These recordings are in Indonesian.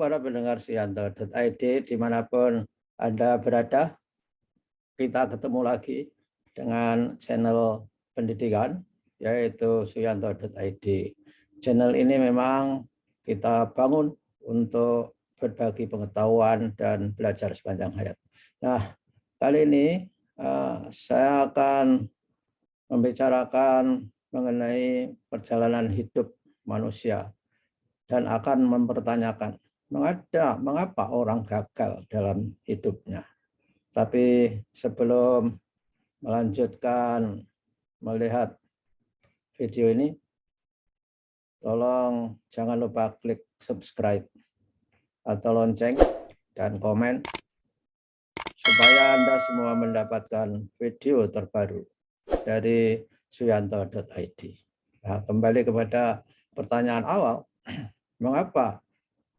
para pendengar Suyanto.id dimanapun Anda berada. Kita ketemu lagi dengan channel pendidikan, yaitu Suyanto.id. Channel ini memang kita bangun untuk berbagi pengetahuan dan belajar sepanjang hayat. Nah, kali ini saya akan membicarakan mengenai perjalanan hidup manusia dan akan mempertanyakan mengapa orang gagal dalam hidupnya. Tapi sebelum melanjutkan melihat video ini, tolong jangan lupa klik subscribe atau lonceng dan komen supaya Anda semua mendapatkan video terbaru dari Suyanto.id. Nah, kembali kepada pertanyaan awal, mengapa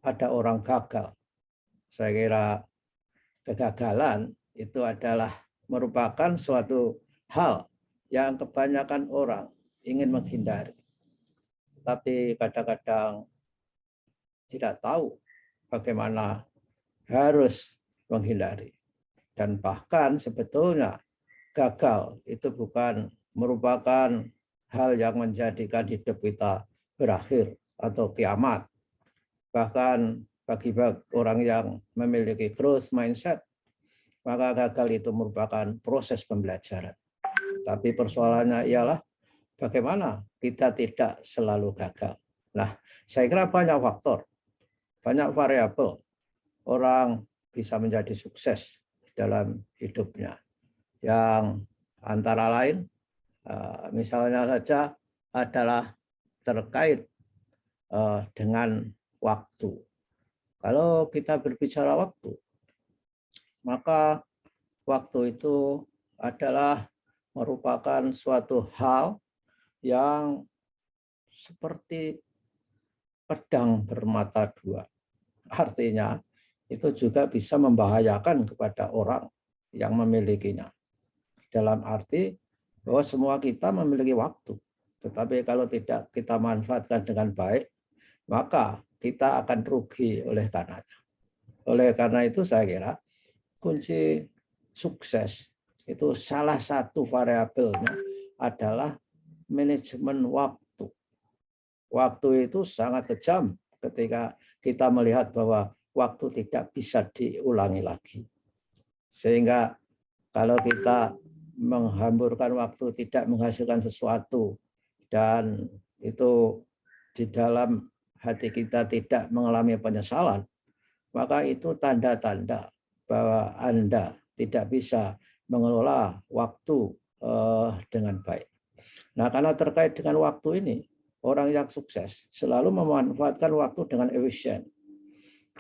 ada orang gagal? Saya kira kegagalan itu adalah merupakan suatu hal yang kebanyakan orang ingin menghindari. Tapi kadang-kadang tidak tahu bagaimana harus menghindari. Dan bahkan sebetulnya gagal itu bukan merupakan hal yang menjadikan hidup kita berakhir atau kiamat. Bahkan bagi orang yang memiliki growth mindset, maka gagal itu merupakan proses pembelajaran. Tapi persoalannya ialah bagaimana kita tidak selalu gagal. Nah, saya kira banyak faktor, banyak variabel orang bisa menjadi sukses dalam hidupnya. Yang antara lain, misalnya saja adalah terkait dengan waktu. Kalau kita berbicara waktu, maka waktu itu adalah merupakan suatu hal yang seperti pedang bermata dua. Artinya, itu juga bisa membahayakan kepada orang yang memilikinya. Dalam arti bahwa semua kita memiliki waktu. Tetapi kalau tidak kita manfaatkan dengan baik, maka kita akan rugi oleh karenanya. Oleh karena itu saya kira kunci sukses itu salah satu variabelnya adalah manajemen waktu. Waktu itu sangat kejam ketika kita melihat bahwa waktu tidak bisa diulangi lagi. Sehingga kalau kita menghamburkan waktu tidak menghasilkan sesuatu dan itu di dalam hati kita tidak mengalami penyesalan, maka itu tanda-tanda bahwa Anda tidak bisa mengelola waktu dengan baik. Nah, karena terkait dengan waktu ini, orang yang sukses selalu memanfaatkan waktu dengan efisien,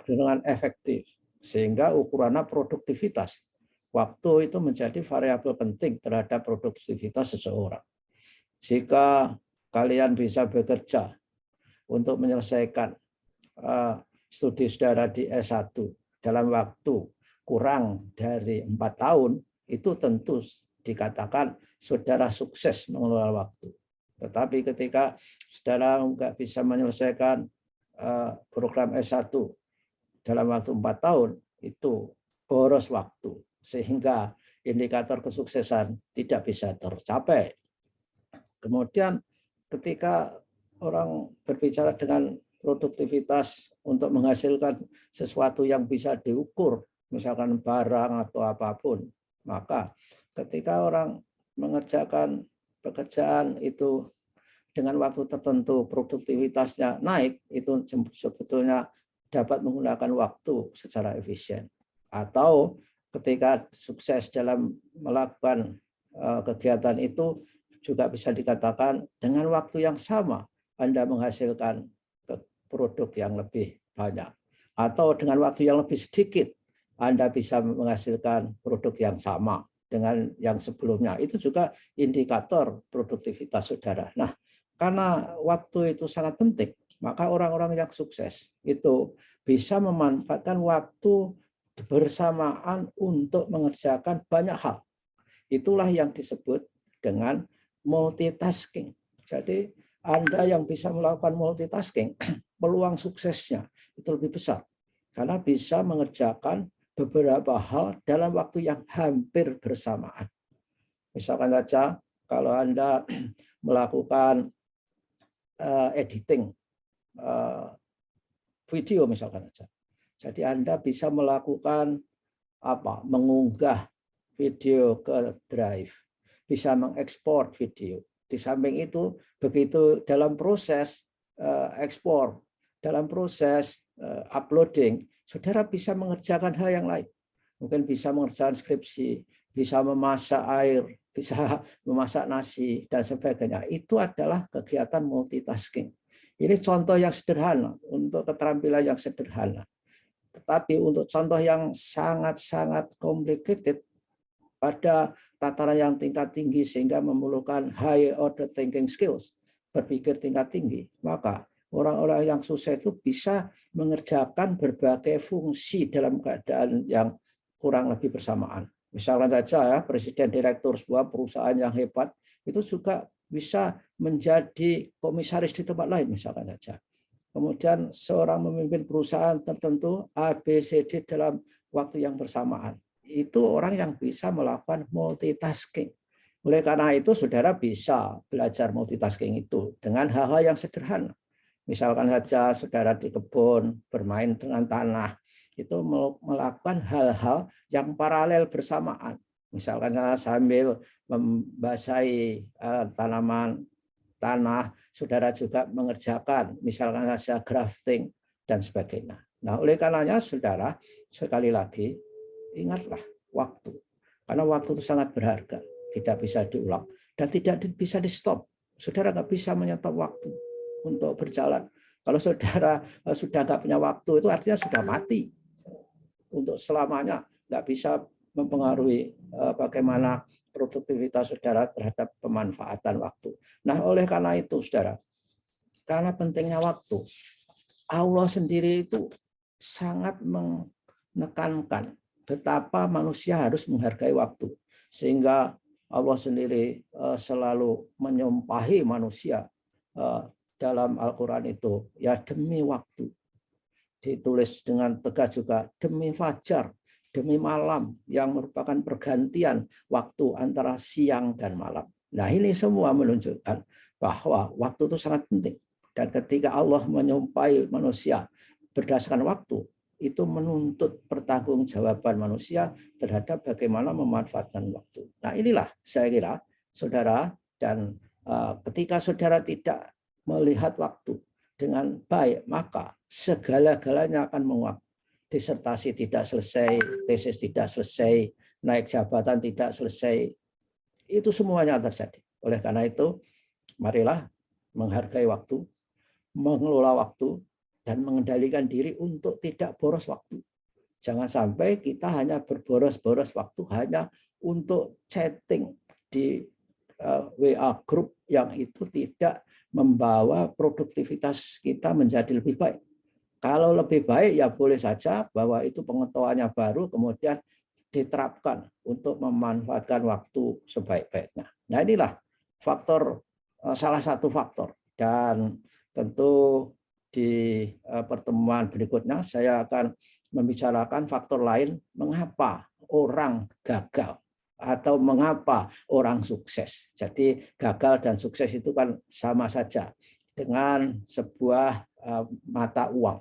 dengan efektif, sehingga ukurannya produktivitas. Waktu itu menjadi variabel penting terhadap produktivitas seseorang. Jika kalian bisa bekerja untuk menyelesaikan studi saudara di S1 dalam waktu kurang dari 4 tahun, itu tentu dikatakan saudara sukses mengelola waktu. Tetapi ketika saudara nggak bisa menyelesaikan program S1 dalam waktu 4 tahun, itu boros waktu, sehingga indikator kesuksesan tidak bisa tercapai. Kemudian ketika orang berbicara dengan produktivitas untuk menghasilkan sesuatu yang bisa diukur, misalkan barang atau apapun, maka ketika orang mengerjakan pekerjaan itu dengan waktu tertentu, produktivitasnya naik, itu sebetulnya dapat menggunakan waktu secara efisien. Atau ketika sukses dalam melakukan kegiatan itu, juga bisa dikatakan dengan waktu yang sama Anda menghasilkan produk yang lebih banyak. Atau dengan waktu yang lebih sedikit Anda bisa menghasilkan produk yang sama dengan yang sebelumnya. Itu juga indikator produktivitas saudara. Nah, karena waktu itu sangat penting, maka orang-orang yang sukses itu bisa memanfaatkan waktu bersamaan untuk mengerjakan banyak hal. Itulah yang disebut dengan multitasking. Jadi Anda yang bisa melakukan multitasking, peluang suksesnya itu lebih besar karena bisa mengerjakan beberapa hal dalam waktu yang hampir bersamaan. Misalkan saja kalau Anda melakukan editing video misalkan saja. Jadi Anda bisa melakukan mengunggah video ke Drive, bisa mengekspor video. Di samping itu, begitu dalam proses ekspor, dalam proses uploading, saudara bisa mengerjakan hal yang lain. Mungkin bisa mengerjakan skripsi, bisa memasak air, bisa memasak nasi, dan sebagainya. Itu adalah kegiatan multitasking. Ini contoh yang sederhana, untuk keterampilan yang sederhana. Tetapi untuk contoh yang sangat-sangat complicated, pada tataran yang tingkat tinggi sehingga memerlukan high order thinking skills, berpikir tingkat tinggi, maka orang-orang yang sukses itu bisa mengerjakan berbagai fungsi dalam keadaan yang kurang lebih bersamaan. Misalkan saja ya, presiden direktur sebuah perusahaan yang hebat itu juga bisa menjadi komisaris di tempat lain misalkan saja. Kemudian seorang memimpin perusahaan tertentu ABCD dalam waktu yang bersamaan. Itu orang yang bisa melakukan multitasking. Oleh karena itu saudara bisa belajar multitasking itu dengan hal-hal yang sederhana. Misalkan saja saudara di kebun bermain dengan tanah, itu melakukan hal-hal yang paralel bersamaan. Misalkan sambil membasahi tanaman tanah, saudara juga mengerjakan misalkan saja grafting dan sebagainya. Nah, oleh karenanya saudara, sekali lagi ingatlah waktu. Karena waktu itu sangat berharga, tidak bisa diulang dan tidak bisa di-stop. Saudara nggak bisa menyetop waktu untuk berjalan. Kalau saudara sudah nggak punya waktu, itu artinya sudah mati. Untuk selamanya nggak bisa mempengaruhi bagaimana produktivitas saudara terhadap pemanfaatan waktu. Nah, oleh karena itu, saudara, karena pentingnya waktu, Allah sendiri itu sangat menekankan betapa manusia harus menghargai waktu. Sehingga Allah sendiri selalu menyumpahi manusia dalam Al-Quran itu, ya demi waktu. Ditulis dengan tegas juga, demi fajar, demi malam yang merupakan pergantian waktu antara siang dan malam. Nah, ini semua menunjukkan bahwa waktu itu sangat penting. Dan ketika Allah menyumpahi manusia berdasarkan waktu, itu menuntut pertanggungjawaban manusia terhadap bagaimana memanfaatkan waktu. Nah, inilah saya kira, saudara, dan ketika saudara tidak melihat waktu dengan baik, maka segala-galanya akan menguap. Disertasi tidak selesai, tesis tidak selesai, naik jabatan tidak selesai, itu semuanya terjadi. Oleh karena itu, marilah menghargai waktu, mengelola waktu, dan mengendalikan diri untuk tidak boros waktu. Jangan sampai kita hanya berboros-boros waktu hanya untuk chatting di WA group yang itu tidak membawa produktivitas kita menjadi lebih baik. Kalau lebih baik ya boleh saja bahwa itu pengetahuannya baru kemudian diterapkan untuk memanfaatkan waktu sebaik-baiknya. Nah, inilah faktor, salah satu faktor. Dan tentu di pertemuan berikutnya saya akan membicarakan faktor lain mengapa orang gagal atau mengapa orang sukses. Jadi gagal dan sukses itu kan sama saja dengan sebuah mata uang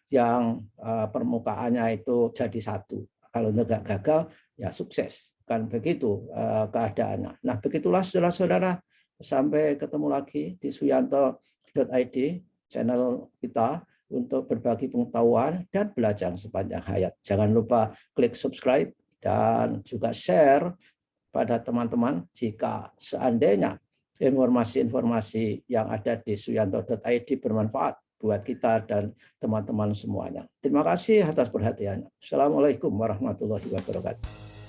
yang permukaannya itu jadi satu. Kalau enggak gagal, ya sukses. Kan begitu keadaannya. Nah, begitulah saudara-saudara. Sampai ketemu lagi di suyanto.id, channel kita untuk berbagi pengetahuan dan belajar sepanjang hayat. Jangan lupa klik subscribe dan juga share pada teman-teman jika seandainya informasi-informasi yang ada di suyanto.id bermanfaat buat kita dan teman-teman semuanya. Terima kasih atas perhatiannya. Assalamualaikum warahmatullahi wabarakatuh.